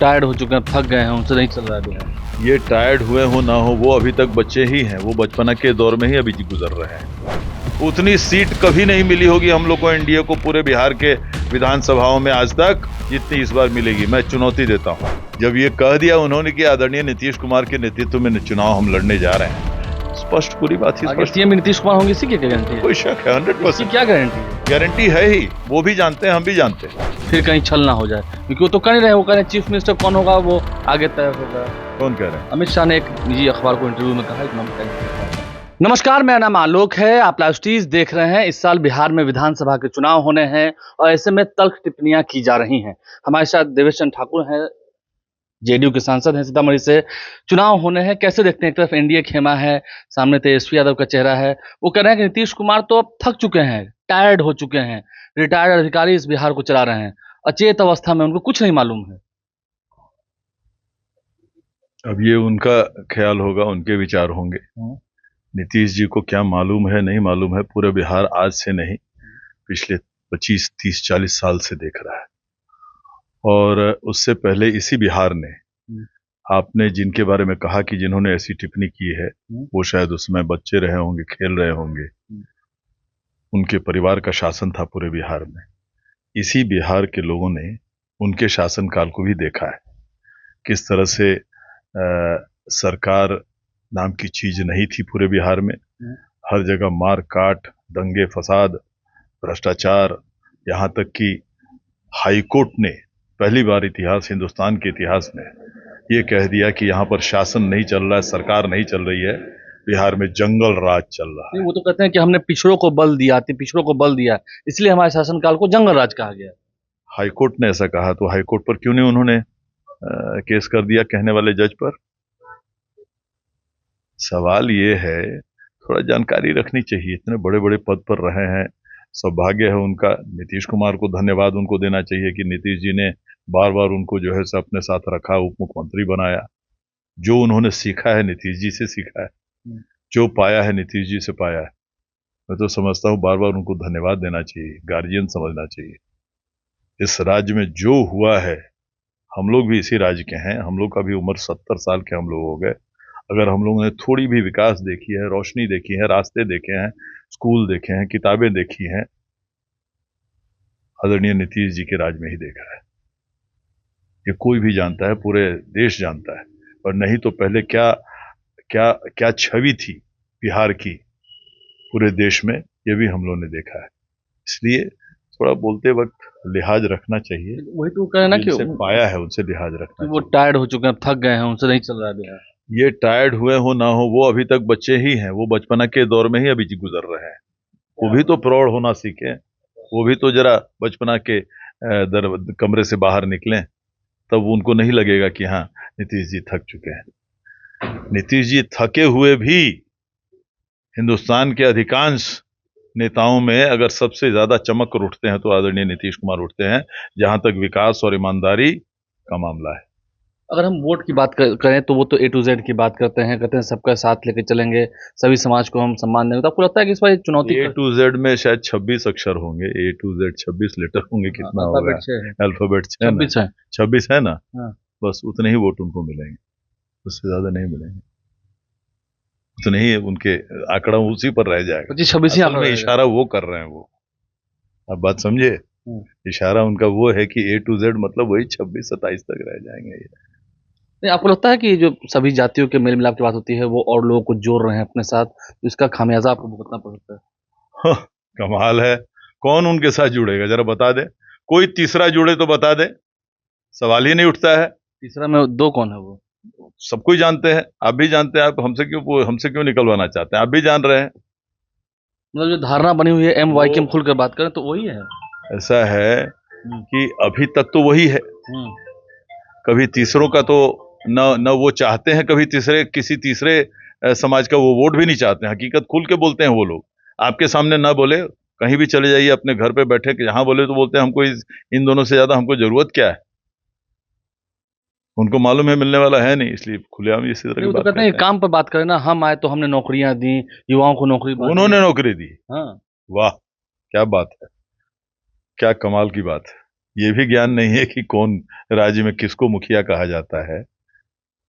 Tired हो चुके हैं, थक गए हैं, उनसे नहीं चल रहा है बिहार। ये टायर्ड हुए हो ना हो, वो अभी तक बच्चे ही हैं। वो बचपना के दौर में ही अभी गुजर रहे हैं। उतनी सीट कभी नहीं मिली होगी हम लोग को, एनडीए को, पूरे बिहार के विधानसभाओं में आज तक, जितनी इस बार मिलेगी। मैं चुनौती देता हूं। जब ये कह दिया उन्होंने कि आदरणीय नीतीश कुमार के नेतृत्व में चुनाव हम लड़ने जा रहे हैं, स्पष्ट, पूरी बात ही आगे स्पष्ट। सीएम नीतीश कुमार होंगे, इसी की क्या गारंटी है? कोई शक है? 100% क्या गारंटी है? गारंटी है ही। वो भी जानते हैं, हम भी जानते हैं। फिर कहीं छल ना हो जाए, क्योंकि वो तो कर नहीं रहे। वो कह रहे हैं चीफ मिनिस्टर कौन होगा वो आगे तय होगा। कौन कह रहे हैं? अमित शाह ने एक निजी अखबार को इंटरव्यू में कहा इतना। नमस्कार, मेरा नाम आलोक है। आप लाइव स्टीज देख रहे हैं। इस साल बिहार में विधानसभा के चुनाव होने हैं और ऐसे में तल्ख टिप्पणियां की जा रही हैं। हमारे साथ देवेश चंद्र ठाकुर हैं, जेडीयू के सांसद हैं सीतामढ़ी से। चुनाव होने हैं, कैसे देखते हैं? एक तरफ एनडीए खेमा है, सामने तेजस्वी यादव का चेहरा है। वो कह रहे हैं कि नीतीश कुमार तो अब थक चुके हैं, टायर्ड हो चुके हैं, रिटायर्ड अधिकारी इस बिहार को चला रहे हैं, अचेत अवस्था में, उनको कुछ नहीं मालूम है। अब ये उनका ख्याल होगा, उनके विचार होंगे। नीतीश जी को क्या मालूम है, नहीं मालूम है, पूरे बिहार आज से नहीं, पिछले 25, 30, 40 साल से देख रहा है। और उससे पहले इसी बिहार ने, आपने जिनके बारे में कहा कि जिन्होंने ऐसी टिप्पणी की है, वो शायद उसमें बच्चे रहे होंगे, खेल रहे होंगे। उनके परिवार का शासन था पूरे बिहार में। इसी बिहार के लोगों ने उनके शासनकाल को भी देखा है, किस तरह से सरकार नाम की चीज नहीं थी पूरे बिहार में। हर जगह मार काट, दंगे फसाद, भ्रष्टाचार, यहाँ तक कि हाईकोर्ट ने पहली बार हिंदुस्तान के इतिहास में ये कह दिया कि यहाँ पर शासन नहीं चल रहा है, सरकार नहीं चल रही है, बिहार में जंगल राज चल रहा है। वो तो कहते हैं कि हमने पिछड़ों को बल दिया, पिछड़ों को बल दिया, इसलिए हमारे शासनकाल को जंगल राज कहा गया। हाईकोर्ट ने ऐसा कहा, तो हाईकोर्ट पर क्यों नहीं उन्होंने केस कर दिया, कहने वाले जज पर? सवाल ये है, थोड़ा जानकारी रखनी चाहिए। इतने बड़े बड़े पद पर रहे हैं, सौभाग्य है उनका। नीतीश कुमार को धन्यवाद उनको देना चाहिए कि नीतीश जी ने बार बार उनको जो है अपने साथ रखा, उप मुख्यमंत्री बनाया। जो उन्होंने सीखा है नीतीश जी से सीखा है, जो पाया है नीतीश जी से पाया है। मैं तो समझता हूँ बार बार उनको धन्यवाद देना चाहिए, गार्जियन समझना चाहिए। इस राज्य में जो हुआ है, हम लोग भी इसी राज्य के हैं, हम लोग का भी उम्र 70 साल के हम लोग हो गए। अगर हम लोगों ने थोड़ी भी विकास देखी है, रोशनी देखी है, रास्ते देखे हैं, स्कूल देखे हैं, किताबें देखी हैं, आदरणीय नीतीश जी के राज में ही देखा है। ये कोई भी जानता है, पूरे देश जानता है। और नहीं तो पहले क्या क्या क्या छवि थी बिहार की पूरे देश में, ये भी हम लोगों ने देखा है। इसलिए थोड़ा बोलते वक्त लिहाज रखना चाहिए। वही तो कहना ना कि पाया है उनसे लिहाज रखना वो टायर्ड हो चुके हैं, थक गए हैं, उनसे नहीं चल रहा है बिहार। ये टायर्ड हुए हो ना हो, वो अभी तक बच्चे ही हैं। वो बचपना के दौर में ही अभी गुजर रहे हैं। वो भी तो प्रौढ़ होना सीखे, वो भी तो जरा बचपना के कमरे से बाहर निकलें, तब उनको नहीं लगेगा कि हाँ नीतीश जी थक चुके हैं। नीतीश जी थके हुए भी हिंदुस्तान के अधिकांश नेताओं में अगर सबसे ज्यादा चमक उठते हैं तो आदरणीय नीतीश कुमार उठते हैं, जहां तक विकास और ईमानदारी का मामला है। अगर हम वोट की बात करें तो वो तो A to Z की बात करते हैं, कहते हैं सबका साथ लेके चलेंगे, सभी समाज को हम सम्मान देंगे। तो आपको लगता है कि इस बार चुनौती A to Z में शायद 26 अक्षर होंगे, A to Z 26 लेटर होंगे, कितना होगा? अल्फाबेट 26 है ना? बस उतने ही वोट उनको मिलेंगे, उससे ज्यादा नहीं मिलेंगे। उतने ही उनके आंकड़ा उसी पर रह जाएगा। 26 ही में इशारा वो कर रहे हैं वो, आप बात समझे? इशारा उनका वो है कि A to Z मतलब वही 26-27 तक रह जाएंगे। नहीं, आपको लगता है कि जो सभी जातियों के मेल मिलाप की बात होती है वो और लोगों को जोड़ रहे हैं अपने साथ, तो इसका खामियाजा आपको भुगतना पड़ सकता है? कमाल है, कौन उनके साथ जुड़ेगा जरा बता दे। कोई तीसरा जुड़े तो बता दे, सवाल ही नहीं उठता है। तीसरा में दो कौन है? वो सब कोई जानते हैं, आप भी जानते हैं। आप हमसे क्यों निकलवाना चाहते हैं? आप भी जान रहे हैं। मतलब जो धारणा बनी हुई है MY की, हम खुल कर बात करें तो वही है। ऐसा है कि अभी तक तो वही है। कभी तीसरों का तो न वो चाहते हैं, कभी किसी तीसरे समाज का वो वोट भी नहीं चाहते हैं। हकीकत खुल के बोलते हैं वो लोग, आपके सामने ना बोले, कहीं भी चले जाइए अपने घर पे बैठे कि जहां बोले तो बोलते हैं हमको इन दोनों से ज्यादा हमको जरूरत क्या है। उनको मालूम है मिलने वाला है नहीं, इसलिए खुलेआम इसी तरह की बात कहते हैं। काम पर बात करें ना, हम आए तो हमने नौकरियां दी, युवाओं को नौकरी, उन्होंने नौकरी दी। हाँ, वाह, क्या बात है, क्या कमाल की बात है। ये भी ज्ञान नहीं है कि कौन राज्य में किसको मुखिया कहा जाता है,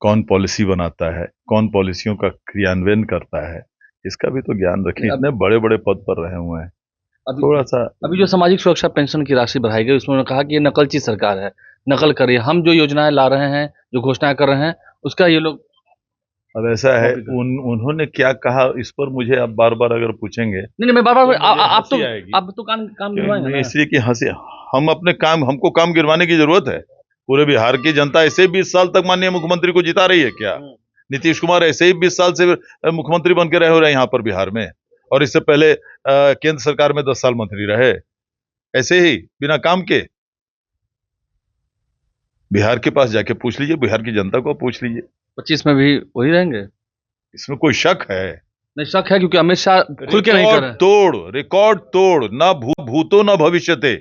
कौन पॉलिसी बनाता है, कौन पॉलिसियों का क्रियान्वयन करता है, इसका भी तो ज्ञान रखें। इतने बड़े बड़े पद पर रहे हुए हैं, थोड़ा सा। अभी जो सामाजिक सुरक्षा पेंशन की राशि बढ़ाई गई उसमें उन्होंने कहा कि ये नकलची सरकार है, नकल करिए, हम जो योजनाएं ला रहे हैं, जो घोषणाएं कर रहे हैं, उसका ये लोग। अब ऐसा है, उन्होंने क्या कहा इस पर मुझे आप बार बार अगर पूछेंगे, नहीं मैं बार बार, तो आप तो काम गिरवाएंगे ना। इसलिए कि हंसी, हम अपने काम, हमको काम गिरवाने की जरूरत है? पूरे बिहार की जनता ऐसे ही 20 साल तक माननीय मुख्यमंत्री को जिता रही है क्या? नीतीश कुमार ऐसे ही 20 साल से मुख्यमंत्री बन के रहे हो रहे हैं यहाँ पर बिहार में, और इससे पहले केंद्र सरकार में 10 साल मंत्री रहे, ऐसे ही बिना काम के। बिहार के पास जाके पूछ लीजिए, बिहार की जनता को पूछ लीजिए, 25 में भी वही रहेंगे? इसमें कोई शक है? नहीं, शक है, क्योंकि अमित शाह खुल के नहीं कर रहे। रिकॉर्ड तोड़, ना भूतो ना भविष्यते,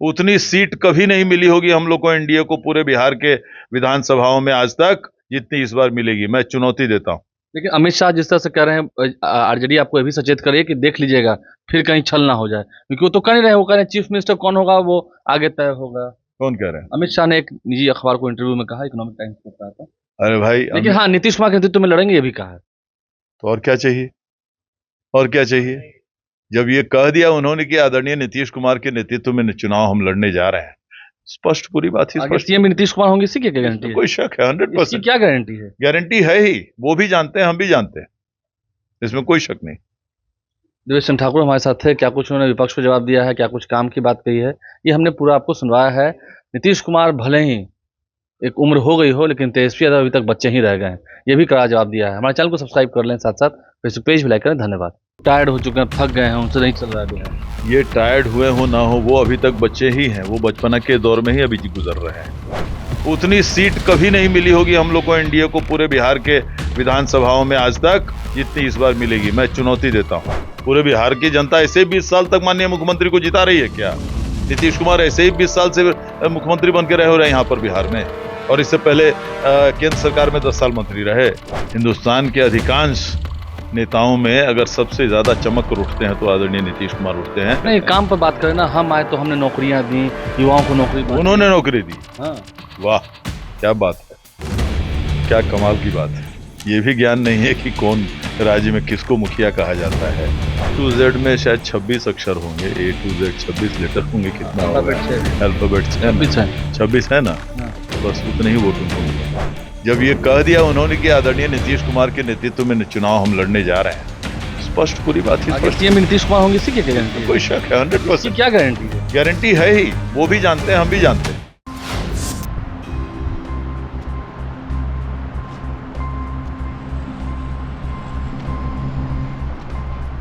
उतनी सीट कभी नहीं मिली होगी हम लोग को, एनडीए को, पूरे बिहार के विधानसभाओं में आज तक, जितनी इस बार मिलेगी। मैं चुनौती देता हूं। लेकिन अमित शाह जिस तरह से कह रहे हैं, आरजेडी आपको ये भी सचेत करिए कि देख लीजिएगा फिर कहीं छल ना हो जाए, क्योंकि वो तो कर नहीं रहे, वो कह रहे हैं चीफ मिनिस्टर कौन होगा वो आगे तय होगा। कौन कह रहे हैं? अमित शाह ने एक निजी अखबार को इंटरव्यू में कहा, इकोनॉमिक टाइम्स को कहा था। अरे भाई, लेकिन हाँ, नीतीश कुमार के नेतृत्व में लड़ेंगे ये भी कहा है। तो और क्या चाहिए? और क्या चाहिए? जब ये कह दिया उन्होंने कि आदरणीय नीतीश कुमार के नेतृत्व में चुनाव हम लड़ने जा रहे हैं, स्पष्ट, पूरी बात ही स्पष्ट। सीएम नीतीश कुमार होंगे, इसी की क्या गारंटी है? कोई शक है? 100%। क्या गारंटी है? गारंटी है ही, वो भी जानते हैं, हम भी जानते हैं, इसमें कोई शक नहीं। देवेश चंद्र ठाकुर हमारे साथ थे, क्या कुछ उन्होंने विपक्ष को जवाब दिया है, क्या कुछ काम की बात कही है, ये हमने पूरा आपको सुनवाया है। नीतीश कुमार भले ही एक उम्र हो गई हो, लेकिन तेजस्वी यादव अभी तक बच्चे ही रह गए हैं, ये भी कड़ा जवाब दिया है। हमारे चैनल को सब्सक्राइब कर लें, साथ साथ फेसबुक पेज भी लाइक करें। धन्यवाद। टायर्ड हो चुके हैं, थक गए हैं, उनसे नहीं चल रहा है। ये टायर्ड हुए हो ना हो, वो अभी तक बच्चे ही हैं, वो बचपना के दौर में ही अभी गुजर रहे हैं। उतनी सीट कभी नहीं मिली होगी हम लोग को, एनडीए को, पूरे बिहार के विधानसभाओं में आज तक, जितनी इस बार मिलेगी। मैं चुनौती देता हूँ। पूरे बिहार की जनता ऐसे ही 20 साल तक माननीय मुख्यमंत्री को जिता रही है क्या? नीतीश कुमार ऐसे ही 20 साल से मुख्यमंत्री बन के रहे हो रहे हैं यहाँ पर बिहार में, और इससे पहले केंद्र सरकार में 10 साल मंत्री रहे। हिंदुस्तान के अधिकांश नेताओं में अगर सबसे ज्यादा चमक उठते हैं तो आदरणीय नीतीश कुमार उठते हैं। नहीं, काम पर बात करें ना, हम आए तो हमने नौकरियां दी, युवाओं को नौकरी, उन्होंने नौकरी दी। हाँ। वाह, क्या बात है, क्या कमाल की बात है। ये भी ज्ञान नहीं है कि कौन राज्य में किसको मुखिया कहा जाता है। टू जेड में शायद 26 अक्षर होंगे, A to Z 26 लेटर होंगे, कितना होगा? अल्फाबेट 26 है ना, बस उतने ही वोट होंगे। जब ये कह दिया उन्होंने कि आदरणीय नीतीश कुमार के नेतृत्व में चुनाव हम लड़ने जा रहे हैं, स्पष्ट, पूरी बात ही स्पष्ट। सीएम नीतीश कुमार होंगे, इसी की क्या गारंटी है? कोई शक है? 100%। क्या गारंटी है? गारंटी है ही, वो भी जानते हैं, हम भी जानते हैं।